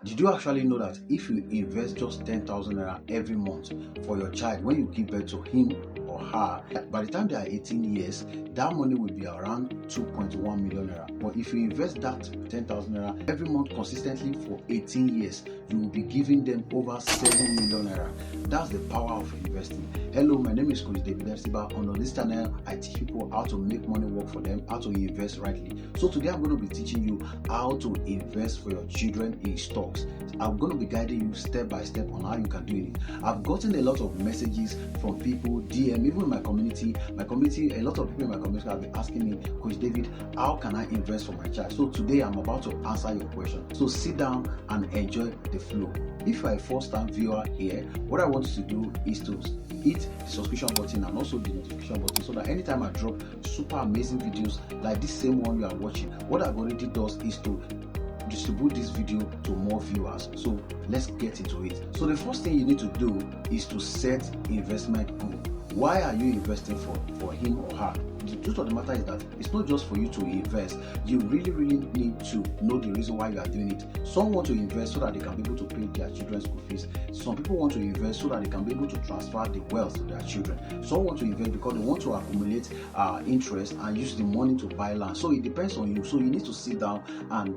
Did you actually know that if you invest just 10,000 naira every month for your child, when you give birth to him or her, by the time they are 18 years, that money will be around 2.1 million naira. But if you invest that 10,000 naira every month consistently for 18 years, you will be giving them over 7 million naira. That's the power of investing. Hello, my name is Coach David Siba. On this channel, I teach people how to make money work for them, how to invest rightly. So today I'm going to be teaching you how to invest for your children in stocks. I'm going to be guiding you step by step on how you can do it. I've gotten a lot of messages from people, DM, even in my community, a lot of people in my community have been asking me, Coach David, how can I invest for my child? So today I'm about to answer your question. So sit down and enjoy the flow. If you're a first-time viewer here, what I want you to do is to hit the subscription button and also the notification button, so that anytime I drop super amazing videos like this same one you are watching, what I've already does is to distribute this video to more viewers. So let's get into it. So the first thing you need to do is to set investment goal. Why are you investing for him or her? The truth of the matter is that it's not just for you to invest. You really need to know the reason why you are doing it. Some want to invest so that they can be able to pay their children's school fees. Some people want to invest so that they can be able to transfer the wealth to their children. Some want to invest because they want to accumulate interest and use the money to buy land. So it depends on you. So you need to sit down and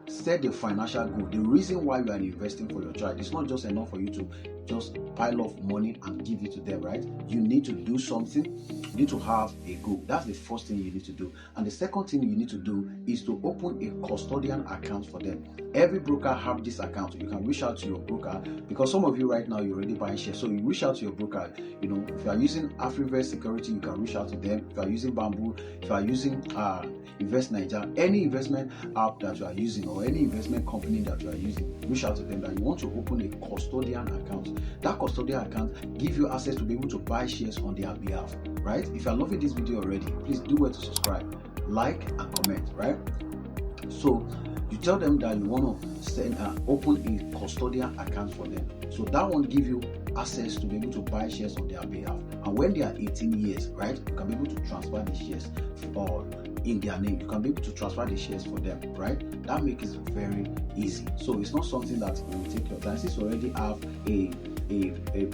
set the financial goal. The reason why you are investing for your child, it's not just enough for you to just pile off money and give it to them, right? You need to do something. You need to have a goal. That's the first thing you need to do. And the second thing you need to do is to open a custodian account for them. Every broker have this account. You can reach out to your broker, because some of you right now, you're already buying shares. So you reach out to your broker. If you are using Afriverse Security, you can reach out to them. If you are using Bamboo, if you are using Invest Niger, any investment app that you are using or any investment company that you are using, reach out to them that you want to open a custodian account. That custodian account gives you access to be able to buy shares on their behalf, right? If you are loving this video already, please do well to subscribe, like and comment, right? So you tell them that you want to open a custodian account for them. So that one give you access to be able to buy shares on their behalf. And when they are 18 years, right, you can be able to transfer the shares in their name. You can be able to transfer the shares for them, right? That makes it very easy. So it's not something that will take your time. Since you already have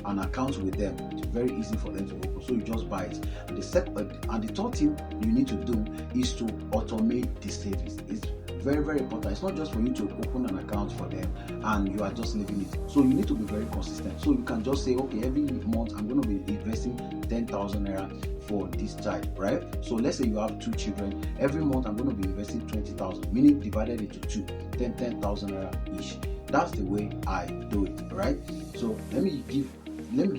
an account with them, it's very easy for them to open. So you just buy it. And the third thing you need to do is to automate the savings. It's very important. It's not just for you to open an account for them and you are just leaving it. So you need to be very consistent. So you can just say, okay, every month I'm going to be investing 10,000 naira for this child, right? So let's say you have 2 children. Every month I'm going to be investing 20,000, meaning divided into 2, 10,000 naira each. That's the way I do it, right? So let me give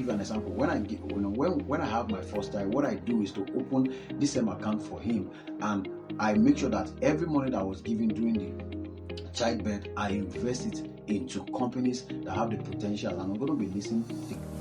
an example. When I have my first child, what I do is to open this same account for him, and I make sure that every money that I was given during the childbirth, I invest it into companies that have the potential. And I'm going to be listing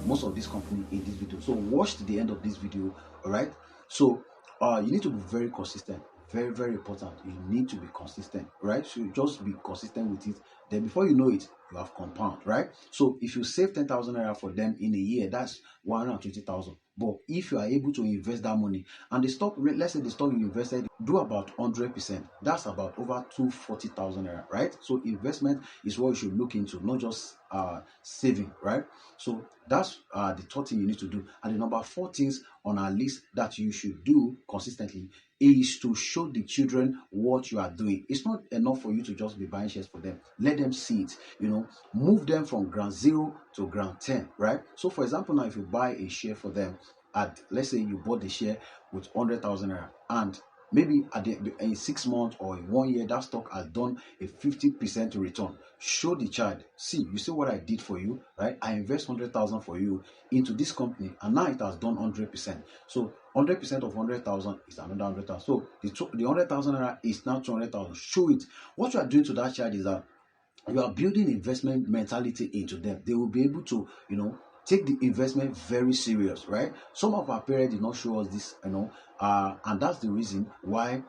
most of these companies in this video. So watch to the end of this video, all right? So you need to be very consistent. Very important. You need to be consistent, right? So you just be consistent with it. Then before you know it, you have compound, right? So if you save 10,000 naira for them in a year, that's 120,000. But if you are able to invest that money, and the stock, let's say the stock you invested do about 100%, that's about over 240,000 naira, right? So investment is what you should look into, not just saving, right? So that's the third thing you need to do. And the number 4 things on our list that you should do consistently is to show the children what you are doing. It's not enough for you to just be buying shares for them. Let them see it. Move them from ground 0 to ground 10, right? So for example, now if you buy a share for them let's say you bought the share with 100,000 naira, and maybe in 6 months or in 1 year, that stock has done a 50% return. Show the child, see, you see what I did for you, right? I invest 100,000 for you into this company, and now it has done 100%. So 100% of 100,000 is another 100,000. So the 100,000 naira is now 200,000. Show it. What you are doing to that child is that you are building investment mentality into them. They will be able to, take the investment very serious, right? Some of our parents did not show us this, and that's the reason why,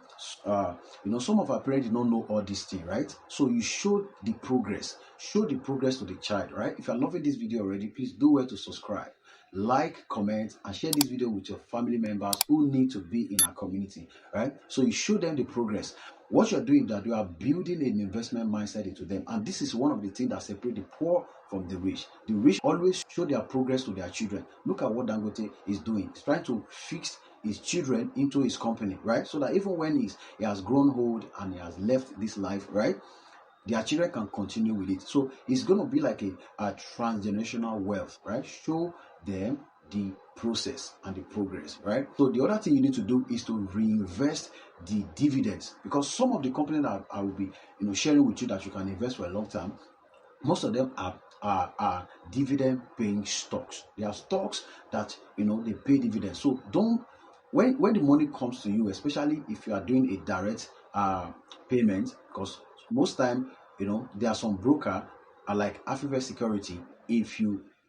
some of our parents did not know all these things, right? So you show the progress to the child, right? If you're loving this video already, please do well to subscribe, like, comment, and share this video with your family members who need to be in our community, right? So you show them the progress. What you're doing is that you are building an investment mindset into them, and this is one of the things that separate the poor from the rich. The rich always show their progress to their children. Look at what Dangote is doing. He's trying to fix his children into his company, right? So that even when he has grown old and he has left this life, right, their children can continue with it. So it's going to be like a transgenerational wealth, right? Show them the process and the progress, right? So the other thing you need to do is to reinvest the dividends, because some of the companies that I will be sharing with you that you can invest for a long time, most of them are dividend paying stocks. They are stocks that they pay dividends. So don't, when the money comes to you, especially if you are doing a direct payment, because most time there are some broker like Africa Security. If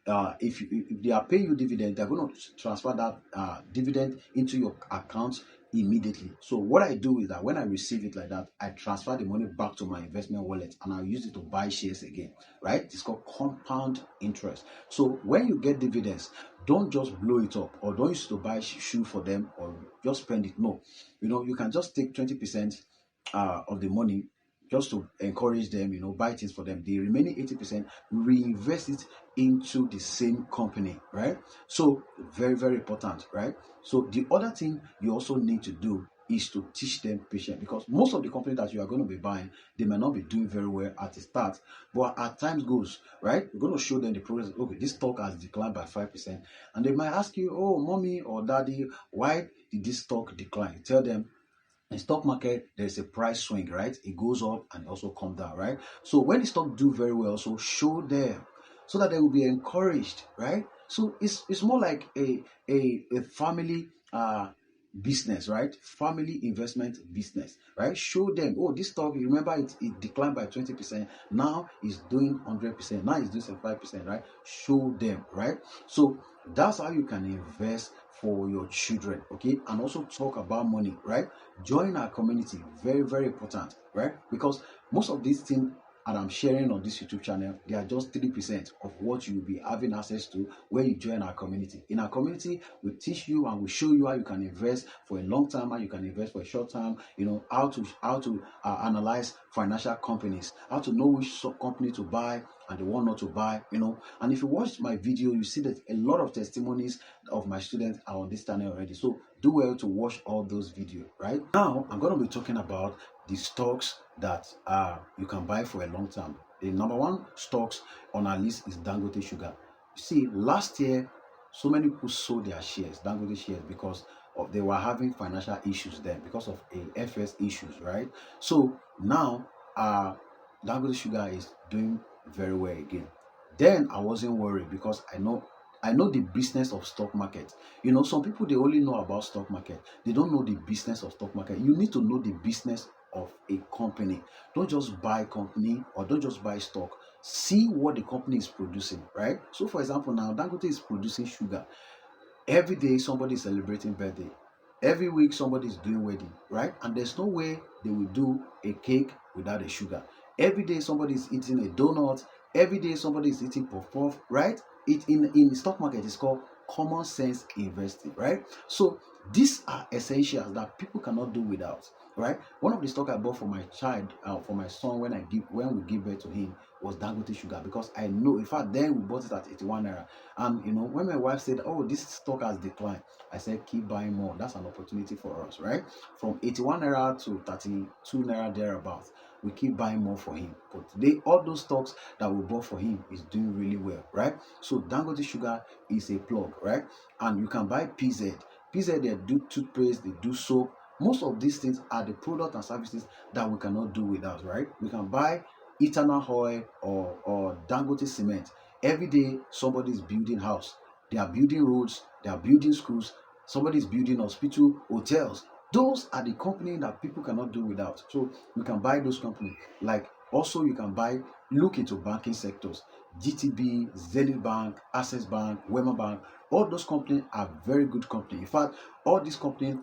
they are paying you dividend, they're going to transfer that dividend into your account immediately. So what I do is that when I receive it like that, I transfer the money back to my investment wallet and I'll use it to buy shares again, right? It's called compound interest. So when you get dividends, don't just blow it up, or don't use it to buy shoe for them, or just spend it. No, you can just take 20% of the money just to encourage them, buy things for them. The remaining 80%, reinvest it into the same company, right? So very, very important, right? So the other thing you also need to do is to teach them patience, because most of the companies that you are going to be buying, they may not be doing very well at the start, but as time goes, right, you're going to show them the progress. Okay, this stock has declined by 5%, and they might ask you, oh, mommy or daddy, why did this stock decline? Tell them, in stock market, there's a price swing, right? It goes up and also come down, right? So when the stock do very well, so show them so that they will be encouraged, right? So it's more like a family business, right? Family investment business, right? Show them, oh, this stock, you remember it declined by 20%, now it's doing 100%, now it's doing 75%, right? Show them, right? So that's how you can invest for your children, okay? And also talk about money, right? Join our community, very, very important, right? Because most of these things that I'm sharing on this YouTube channel, they are just 3% of what you will be having access to when you join our community. In our community, we teach you and we show you how you can invest for a long time, how you can invest for a short term, how to analyze financial companies, how to know which company to buy and the one not to buy, And if you watch my video, you see that a lot of testimonies of my students are on this channel already. So do well to watch all those videos, right? Now, I'm going to be talking about the stocks that you can buy for a long time. The number one stocks on our list is Dangote Sugar. You see, last year, so many people sold their shares, Dangote shares, because they were having financial issues then because of FS issues, right? So now, Dangote Sugar is doing very well again. Then I wasn't worried because I know the business of stock market. Some people, they only know about stock market. They don't know the business of stock market. You need to know the business of a company. Don't just buy company or don't just buy stock. See what the company is producing, right? So for example, now Dangote is producing sugar. Every day somebody is celebrating birthday. Every week somebody is doing wedding, right? And there's no way they will do a cake without a sugar. Every day somebody is eating a donut. Every day somebody is eating puff, right? It in the stock market is called common sense investing, right? So these are essentials that people cannot do without, right? One of the stock I bought for my child, for my son, when we give birth to him, was Dangote Sugar, because I know, in fact, then we bought it at 81 naira. And when my wife said, oh, this stock has declined, I said, keep buying more. That's an opportunity for us, right? From 81 naira to 32 naira thereabouts, we keep buying more for him. But today, all those stocks that we bought for him is doing really well, right? So Dangote Sugar is a plug, right? And you can buy PZ. PZ, they do toothpaste, they do soap. Most of these things are the products and services that we cannot do without, right? We can buy eternal oil or Dangote cement. Every day somebody is building house, they are building roads, they are building schools, somebody is building hospital, hotels. Those are the companies that people cannot do without. So we can buy those companies. Like also you can look into banking sectors. GTB, Zenith Bank, Access Bank, Wema Bank, all those companies are very good companies. In fact, all these companies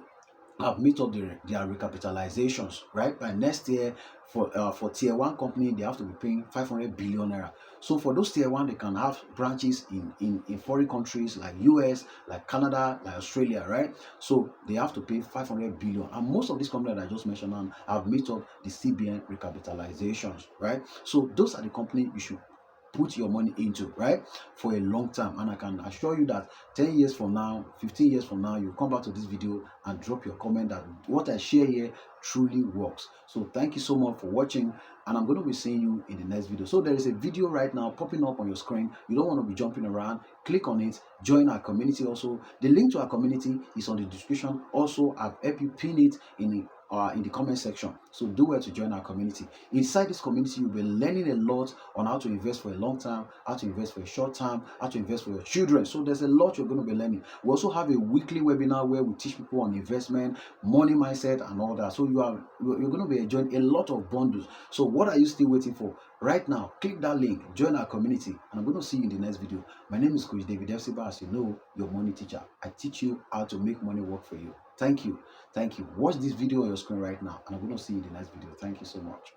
have met up their recapitalizations, right? By next year, for tier one company, they have to be paying 500 billion naira. So for those tier one, they can have branches in foreign countries like US, like Canada, like Australia, right? So they have to pay 500 billion. And most of these companies that I just mentioned now have met up the CBN recapitalizations, right? So those are the companies you should put your money into, right, for a long time. And I can assure you that 10 years from now, 15 years from now, you come back to this video and drop your comment that what I share here truly works. So thank you so much for watching, and I'm going to be seeing you in the next video. So there is a video right now popping up on your screen. You don't want to be jumping around. Click on it, join our community. Also, the link to our community is on the description. Also, I've helped you pin it in the comment section. So do well to join our community. Inside this community, you'll be learning a lot on how to invest for a long time, how to invest for a short time, how to invest for your children. So there's a lot you're going to be learning. We also have a weekly webinar where we teach people on investment, money mindset, and all that. So you're going to be enjoying a lot of bundles. So what are you still waiting for? Right now, click that link, join our community, and I'm going to see you in the next video. My name is Coach David Efsiba, as you know, your money teacher. I teach you how to make money work for you. Thank you. Thank you. Watch this video on your screen right now, and I'm going to see you in the next video. Thank you so much.